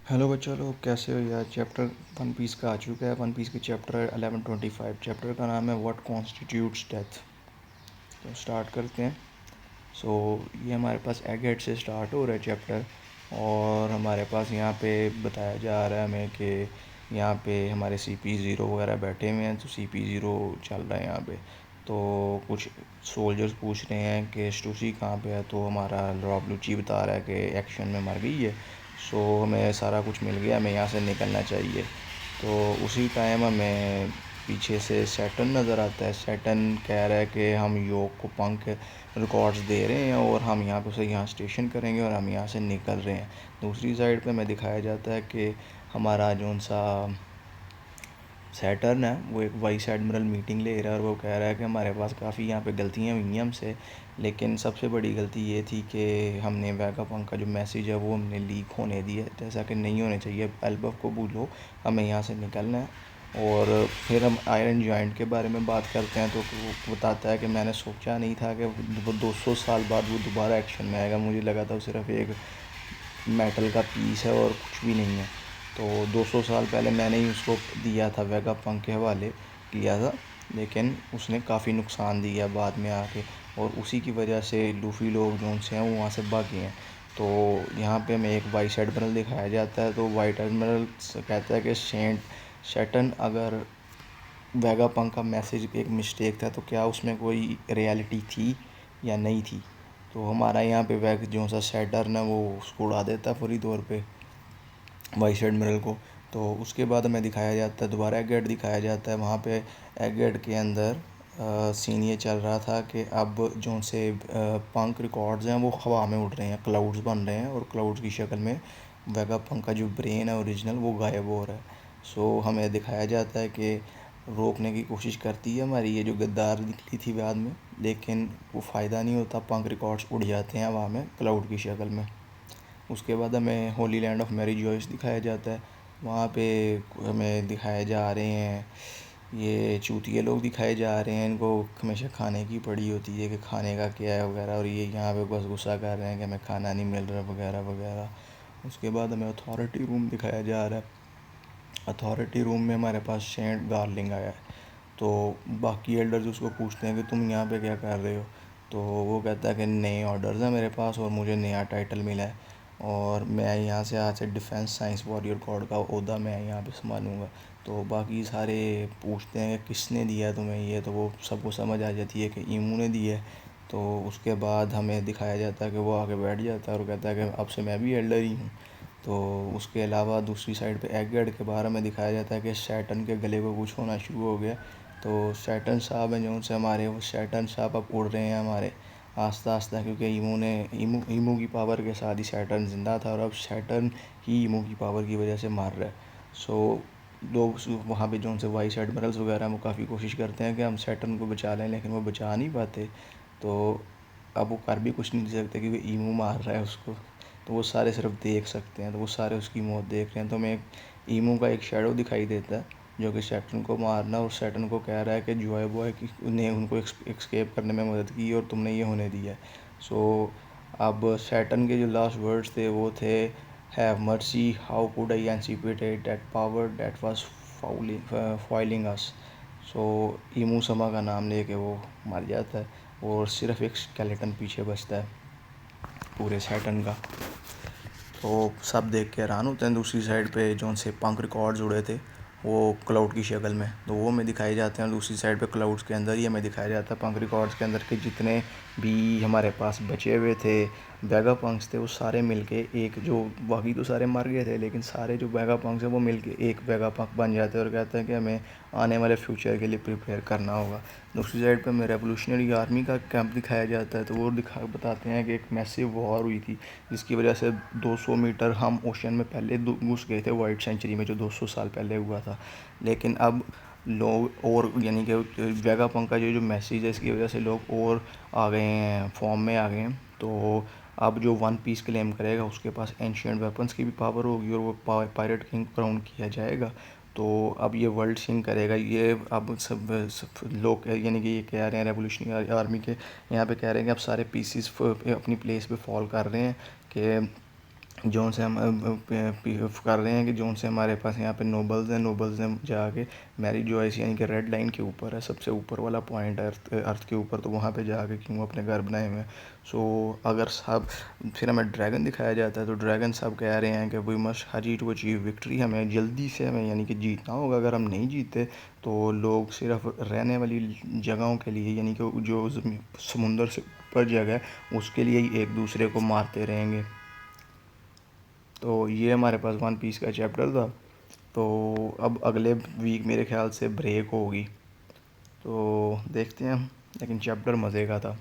Hello बच्चों लोग, कैसे हो यार। चैप्टर वन पीस का आ चुका है। वन पीस के चैप्टर 1125। चैप्टर का नाम है व्हाट कॉन्स्टिट्यूट्स डेथ। तो स्टार्ट करते हैं। सो ये हमारे पास एग हेड से स्टार्ट हो रहा है चैप्टर। और हमारे पास यहाँ पे बताया जा रहा है हमें कि यहाँ पे हमारे CP0 वगैरह बैठे हुए हैं। तो CP0 चल रहा है यहाँ पे। तो कुछ सोल्जर्स पूछ रहे हैं कि स्टूसी कहाँ पे है। तो हमारा रॉब लूची बता रहा है कि एक्शन में मर गई है। सो हमें सारा कुछ मिल गया, हमें यहाँ से निकलना चाहिए। तो उसी टाइम हमें पीछे से सैटर्न नज़र आता है। सैटर्न कह रहा है कि हम योग को पंख रिकॉर्ड्स दे रहे हैं और हम यहाँ पे उसे यहाँ स्टेशन करेंगे और हम यहाँ से निकल रहे हैं। दूसरी साइड पे हमें दिखाया जाता है कि हमारा जौन सा सैटर्न है वो एक वाइस एडमिरल मीटिंग ले रहा है और वो कह रहा है कि हमारे पास काफ़ी यहाँ पे गलतियाँ हुई हैं हमसे। लेकिन सबसे बड़ी गलती ये थी कि हमने वेगापंक का जो मैसेज है वो हमने लीक होने दिया, जैसा कि नहीं होने चाहिए। एल्बफ को भूलो, हमें यहाँ से निकलना है। और फिर हम आयरन जॉइंट के बारे में बात करते हैं। तो वो बताता है कि मैंने सोचा नहीं था कि वो 200 साल बाद वो दोबारा एक्शन में आएगा। मुझे लगा था वो सिर्फ एक मेटल का पीस है और कुछ भी नहीं है। तो 200 साल पहले मैंने ही उसको दिया था, वेगापंक के हवाले किया था। लेकिन उसने काफ़ी नुकसान दिया बाद में आके, और उसी की वजह से लूफ़ी लोग जो से हैं वो वहाँ से भागे हैं। तो यहाँ पे हमें एक वाइस एडमिरल दिखाया जाता है। तो वाइट एडमिरल कहता है कि सेंट सैटर्न, अगर वेगापंक का मैसेज एक मिस्टेक था तो क्या उसमें कोई रियलिटी थी या नहीं थी। तो हमारा यहाँ पे वैग जो सा सैटर्न है वो उसको उड़ा देता है फौरी तौर पे, वाइस एडमिरल को। तो उसके बाद हमें दिखाया जाता है, दोबारा एगेट दिखाया जाता है। वहाँ पे एगेट के अंदर सीन ये चल रहा था कि अब जो से पंक रिकॉर्ड्स हैं वो हवा में उड़ रहे हैं, क्लाउड्स बन रहे हैं और क्लाउड्स की शक्ल में वेगापंक का जो ब्रेन है ओरिजिनल वो गायब हो रहा है। सो हमें दिखाया जाता है कि रोकने की कोशिश करती है हमारी ये जो गद्दार निकली थी बाद में, लेकिन वो फ़ायदा नहीं होता। पंक रिकॉर्ड्स उड़ जाते हैं हवा में क्लाउड की शक्ल में। उसके बाद हमें Holy Land of Mary Joyce दिखाया जाता है। वहाँ पे हमें दिखाए जा रहे हैं ये चूतिए लोग दिखाए जा रहे हैं। इनको हमेशा खाने की पड़ी होती है कि खाने का क्या है वगैरह, और ये यहाँ पे बस गुस्सा कर रहे हैं कि हमें खाना नहीं मिल रहा वगैरह वगैरह। उसके बाद हमें अथॉरिटी रूम दिखाया जा रहा है। अथॉरिटी रूम में हमारे पास सेंट गार्लिंग आया है। तो बाकी एल्डर्स उसको पूछते हैं कि तुम यहाँ पे क्या कर रहे हो। तो वो कहता है कि नए ऑर्डर्स हैं मेरे पास और मुझे नया टाइटल मिला है और मैं यहाँ से आज से डिफेंस साइंस वॉरियर कोड का ओहदा मैं यहाँ पे संभालूँगा। तो बाकी सारे पूछते हैं कि किसने दिया तुम्हें ये, तो वो सबको समझ आ जाती है कि ईमू ने दिया है। तो उसके बाद हमें दिखाया जाता है कि वो आके बैठ जाता है और कहता है कि अब से मैं भी एल्डर ही हूँ। तो उसके अलावा दूसरी साइड पे एगेड के बारे में दिखाया जाता है कि सैटर्न के गले को कुछ होना शुरू हो गया। तो सैटर्न साहब हैं जो उनसे हमारे, वो सैटर्न साहब अब उड़ रहे हैं हमारे आस्ता आस्ता, क्योंकि ईमू की पावर के साथ ही सैटर्न ज़िंदा था और अब सैटर्न ही ईमू की पावर की वजह से मार रहा है। सो लोग वहाँ पे जो उनसे वाइस एडमिरल्स वगैरह वो काफ़ी कोशिश करते हैं कि हम सैटर्न को बचा लें, लेकिन वो बचा नहीं पाते। तो अब वो कर भी कुछ नहीं सकते क्योंकि ईमू मार रहा है उसको। तो वो सारे सिर्फ देख सकते हैं, तो वो सारे उसकी मौत देख रहे हैं। तो हमें एक ईमू का एक शैडो दिखाई देता है जो कि सैटर्न को मारना, और सैटर्न को कह रहा है कि जॉय बॉय की ने उनको एक्सकेप करने में मदद की और तुमने ये होने दिया है। सो अब सैटर्न के जो लास्ट वर्ड्स थे वो थे, have mercy, how could I anticipate that power that was foiling us. So ईमू समा का नाम लेके वो मर जाता है और सिर्फ एक स्केलेटन पीछे बचता है पूरे सैटर्न का। तो सब देख के हैरान होते हैं। दूसरी साइड पे जो से पंख रिकॉर्ड्स उड़े थे वो क्लाउड की शक्ल में, तो वो हमें दिखाए जाते हैं। दूसरी साइड पे क्लाउड्स के अंदर ही हमें दिखाया जाता है पंख रिकॉर्ड्स के अंदर के जितने भी हमारे पास बचे हुए थे वेगा पंक्स थे वो सारे मिलके एक, जो बाकी तो सारे मर गए थे लेकिन सारे जो वेगा पंक्स हैं वो मिलके एक वेगा पंक बन जाते हैं और कहते हैं कि हमें आने वाले फ्यूचर के लिए प्रिपेयर करना होगा। दूसरी साइड पे हमें रेवोल्यूशनरी आर्मी का कैंप दिखाया जाता है। तो वो बताते हैं कि एक मैसिव वॉर हुई थी जिसकी वजह से 200 मीटर हम ओशन में पहले घुस गए थे वाइट सेंचुरी में, जो 200 साल पहले हुआ था। लेकिन अब लोग और यानी कि वेगापंक का जो मैसेज है इसकी वजह से लोग और आ गए हैं, फॉर्म में आ गए हैं। तो अब जो वन पीस क्लेम करेगा उसके पास एंशियंट वेपन्स की भी पावर होगी और वो पायरेट किंग क्राउन किया जाएगा। तो अब ये वर्ल्ड सिंग करेगा ये। अब सब लोग यानी कि ये कह रहे हैं रेवोल्यूशनरी आर्मी के यहाँ पे कह रहे हैं कि अब सारे पीसीस अपनी प्लेस पे फॉल कर रहे हैं कि जोन से हम कर रहे हैं कि जोन से हमारे पास यहाँ पे नोबल्स हैं, नोबल्स ने जाके मैरी जोइस यानी कि रेड लाइन के ऊपर है, सबसे ऊपर वाला पॉइंट अर्थ के ऊपर, तो वहाँ पे जाके क्यों अपने घर बनाए हुए हैं। सो अगर सब फिर हमें ड्रैगन दिखाया जाता है तो ड्रैगन सब कह रहे हैं कि we must hurry to achieve victory, हमें जल्दी से हमें यानी कि जीतना होगा। अगर हम नहीं जीते तो लोग सिर्फ रहने वाली जगहों के लिए यानी कि जो समुंदर से ऊपर जगह है उसके लिए ही एक दूसरे को मारते रहेंगे। तो ये हमारे पास वन पीस का चैप्टर था। तो अब अगले वीक मेरे ख्याल से ब्रेक होगी, तो देखते हैं, लेकिन चैप्टर मज़े का था।